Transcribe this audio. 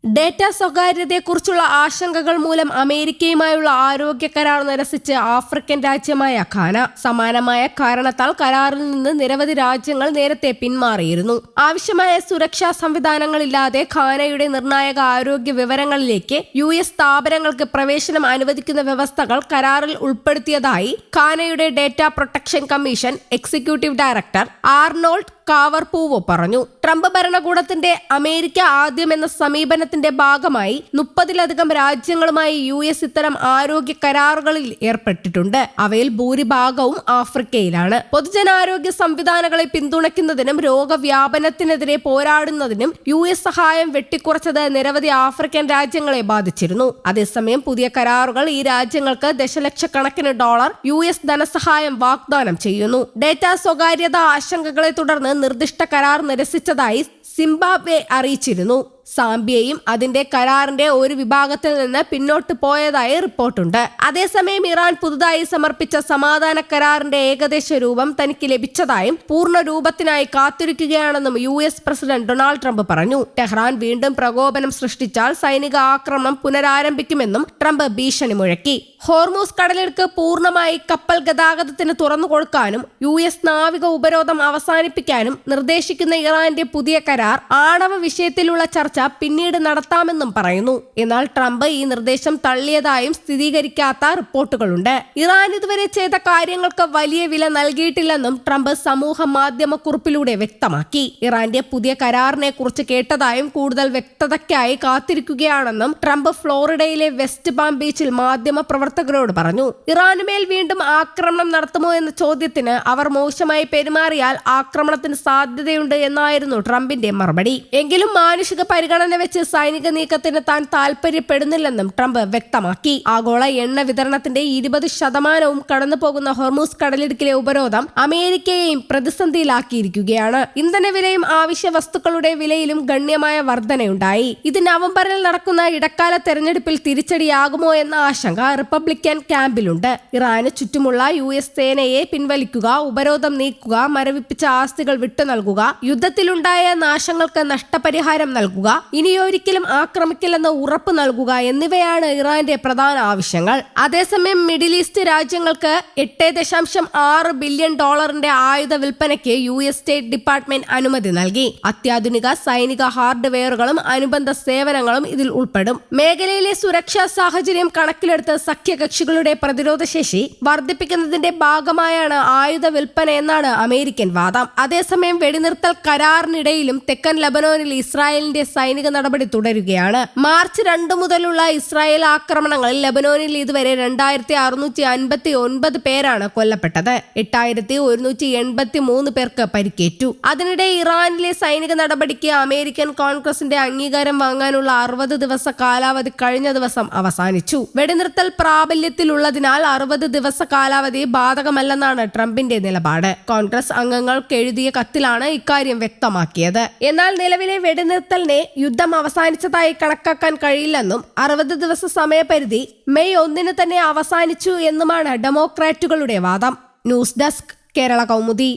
Data സ്വകാര്യതയെക്കുറിച്ചുള്ള ആശങ്കകൾ മൂലം അമേരിക്കയുമായുള്ള ആരോഗ്യ കരാർ നിരസിച്ച് ആഫ്രിക്കൻ രാജ്യമായ ഘാന. സമാനമായ കാരണത്താൽ കരാറിൽ നിന്ന് നിരവധി രാജ്യങ്ങൾ നേരത്തെ പിന്മാറിയിരുന്നു. ആവശ്യമായ സുരക്ഷാ സംവിധാനങ്ങളില്ലാതെ ഘാനയുടെ നിർണായക ആരോഗ്യ വിവരങ്ങളിലേക്ക് US സ്ഥാപനങ്ങൾക്ക് പ്രവേശനം അനുവദിക്കുന്ന വ്യവസ്ഥകൾ കരാറിൽ ഉൾപ്പെടുത്തിയതായി ഘാനയുടെ data protection commission executive director Arnold കാവർപൂവോ പറഞ്ഞു. ട്രംപ് ഭരണകൂടത്തിന്റെ അമേരിക്ക ആദ്യം എന്ന സമീപനത്തിന്റെ ഭാഗമായി 30-ലധികം രാജ്യങ്ങളുമായി US ഇത്തരം ആരോഗ്യ കരാറുകളിൽ ഏർപ്പെട്ടിട്ടുണ്ട്. അവയിൽ ഭൂരിഭാഗവും ആഫ്രിക്കയിലാണ്. പൊതുജനാരോഗ്യ സംവിധാനങ്ങളെ പിന്തുണയ്ക്കുന്നതിനും രോഗവ്യാപനത്തിനെതിരെ പോരാടുന്നതിനും US സഹായം വെട്ടിക്കുറച്ചത് നിരവധി ആഫ്രിക്കൻ രാജ്യങ്ങളെ ബാധിച്ചിരുന്നു. അതേസമയം പുതിയ കരാറുകൾ ഈ രാജ്യങ്ങൾക്ക് ദശലക്ഷക്കണക്കിന് ഡോളർ US ധനസഹായം വാഗ്ദാനം ചെയ്യുന്നു. ഡേറ്റ സ്വകാര്യത ആശങ്കകളെ തുടർന്ന് നിർദ്ദിഷ്ട കരാർ നിരസിച്ചതായി സിംബാബ്വെ അറിയിച്ചിരുന്നു. സാംബിയയും അതിന്റെ കരാറിന്റെ ഒരു വിഭാഗത്തിൽ നിന്ന് പിന്നോട്ട് പോയതായി റിപ്പോർട്ടുണ്ട്. അതേസമയം ഇറാൻ പുതുതായി സമർപ്പിച്ച സമാധാന കരാറിന്റെ ഏകദേശ രൂപം തനിക്ക് ലഭിച്ചതായും പൂർണ്ണ രൂപത്തിനായി കാത്തിരിക്കുകയാണെന്നും US പ്രസിഡന്റ് ഡൊണാൾഡ് ട്രംപ് പറഞ്ഞു. ടെഹ്റാൻ വീണ്ടും പ്രകോപനം സൃഷ്ടിച്ചാൽ സൈനിക ആക്രമണം പുനരാരംഭിക്കുമെന്നും ട്രംപ് ഭീഷണി മുഴക്കി. ഹോർമൂസ് കടലിടുക്ക് പൂർണ്ണമായി കപ്പൽ ഗതാഗതത്തിന് തുറന്നു കൊടുക്കാനും US നാവിക ഉപരോധം അവസാനിപ്പിക്കാനും നിർദ്ദേശിക്കുന്ന ഇറാന്റെ പുതിയ കരാർ ആണവ വിഷയത്തിലുള്ള ചർച്ച പിന്നീട് നടത്താമെന്നും പറയുന്നു. എന്നാൽ ട്രംപ് ഈ നിർദ്ദേശം തള്ളിയതായും സ്ഥിരീകരിക്കാത്ത റിപ്പോർട്ടുകളുണ്ട്. ഇറാൻ ഇതുവരെ ചെയ്ത കാര്യങ്ങൾക്ക് വലിയ വില നൽകിയിട്ടില്ലെന്നും ട്രംപ് സമൂഹ മാധ്യമ കുറിപ്പിലൂടെ വ്യക്തമാക്കി. ഇറാന്റെ പുതിയ കരാറിനെ കുറിച്ച് കേട്ടതായും കൂടുതൽ വ്യക്തതയ്ക്കായി കാത്തിരിക്കുകയാണെന്നും ട്രംപ് ഫ്ലോറിഡയിലെ വെസ്റ്റ് പാം ബീച്ചിൽ മാധ്യമ പ്രവർത്തകരോട് പറഞ്ഞു. ഇറാനുമേൽ വീണ്ടും ആക്രമണം നടത്തുമോ എന്ന ചോദ്യത്തിന് അവർ മോശമായി പെരുമാറിയാൽ ആക്രമണത്തിന് സാധ്യതയുണ്ട് എന്നായിരുന്നു ട്രംപിന്റെ മറുപടി. എങ്കിലും മാനുഷിക പരിഗണന വെച്ച് സൈനിക നീക്കത്തിന് താൻ താൽപര്യപ്പെടുന്നില്ലെന്നും ട്രംപ് വ്യക്തമാക്കി. ആഗോള എണ്ണ വിതരണത്തിന്റെ 20% കടന്നുപോകുന്ന ഹോർമൂസ് കടലിടുക്കിലെ ഉപരോധം അമേരിക്കയെയും പ്രതിസന്ധിയിലാക്കിയിരിക്കുകയാണ്. ഇന്ധനവിലയും ആവശ്യ വസ്തുക്കളുടെ വിലയിലും ഗണ്യമായ വർധനയുണ്ടായി. ഇത് നവംബറിൽ നടക്കുന്ന ഇടക്കാല തെരഞ്ഞെടുപ്പിൽ തിരിച്ചടിയാകുമോ എന്ന ആശങ്ക റിപ്പബ്ലിക്കൻ ക്യാമ്പിലുണ്ട്. ഇറാന് ചുറ്റുമുള്ള US സേനയെ പിൻവലിക്കുക, ഉപരോധം നീക്കുക, മരവിപ്പിച്ച ആസ്തികൾ വിട്ടു നൽകുക, യുദ്ധത്തിലുണ്ടായ നാശങ്ങൾക്ക് നഷ്ടപരിഹാരം നൽകുക, ഇനിയൊരിക്കലും ആക്രമിക്കില്ലെന്ന് ഉറപ്പ് നൽകുക എന്നിവയാണ് ഇറാന്റെ പ്രധാന ആവശ്യങ്ങൾ. അതേസമയം മിഡിൽ ഈസ്റ്റ് രാജ്യങ്ങൾക്ക് $8.6 ബില്യൺ ആയുധ വിൽപ്പനയ്ക്ക് US സ്റ്റേറ്റ് ഡിപ്പാർട്ട്മെന്റ് അനുമതി നൽകി. അത്യാധുനിക സൈനിക ഹാർഡ്വെയറുകളും അനുബന്ധ സേവനങ്ങളും ഇതിൽ ഉൾപ്പെടും. മേഖലയിലെ സുരക്ഷാ സാഹചര്യം കണക്കിലെടുത്ത് സഖ്യകക്ഷികളുടെ പ്രതിരോധ ശേഷി വർദ്ധിപ്പിക്കുന്നതിന്റെ ഭാഗമായാണ് ആയുധ വിൽപ്പന എന്നാണ് അമേരിക്കൻ വാദം. അതേസമയം വെടിനിർത്തൽ കരാറിനിടയിലും തെക്കൻ ലബനോനിൽ ഇസ്രായേലിന്റെ സൈനിക നടപടി തുടരുകയാണ്. മാർച്ച് 2 മുതലുള്ള ഇസ്രായേൽ ആക്രമണങ്ങളിൽ ലബനോനിൽ ഇതുവരെ 2659 പേരാണ് കൊല്ലപ്പെട്ടത്. 8183 പേർക്ക് പരിക്കേറ്റു. അതിനിടെ ഇറാനിലെ സൈനിക നടപടിക്ക് അമേരിക്കൻ കോൺഗ്രസിന്റെ അംഗീകാരം വാങ്ങാനുള്ള 60 ദിവസ കാലാവധി കഴിഞ്ഞ ദിവസം അവസാനിച്ചു. വെടിനിർത്തൽ പ്രാബല്യത്തിലുള്ളതിനാൽ 60 ദിവസ കാലാവധി ബാധകമല്ലെന്നാണ് ട്രംപിന്റെ നിലപാട്. കോൺഗ്രസ് അംഗങ്ങൾക്ക് എഴുതിയ കത്തിലാണ് ഇക്കാര്യം വ്യക്തമാക്കിയത്. എന്നാൽ നിലവിലെ വെടിനിർത്തലിനെ യുദ്ധം അവസാനിച്ചതായി കണക്കാക്കാൻ കഴിയില്ലെന്നും 60 ദിവസ സമയപരിധി മെയ് 1 തന്നെ അവസാനിച്ചു എന്നുമാണ് ഡെമോക്രാറ്റുകളുടെ വാദം. News desk, Kerala Kaumudi.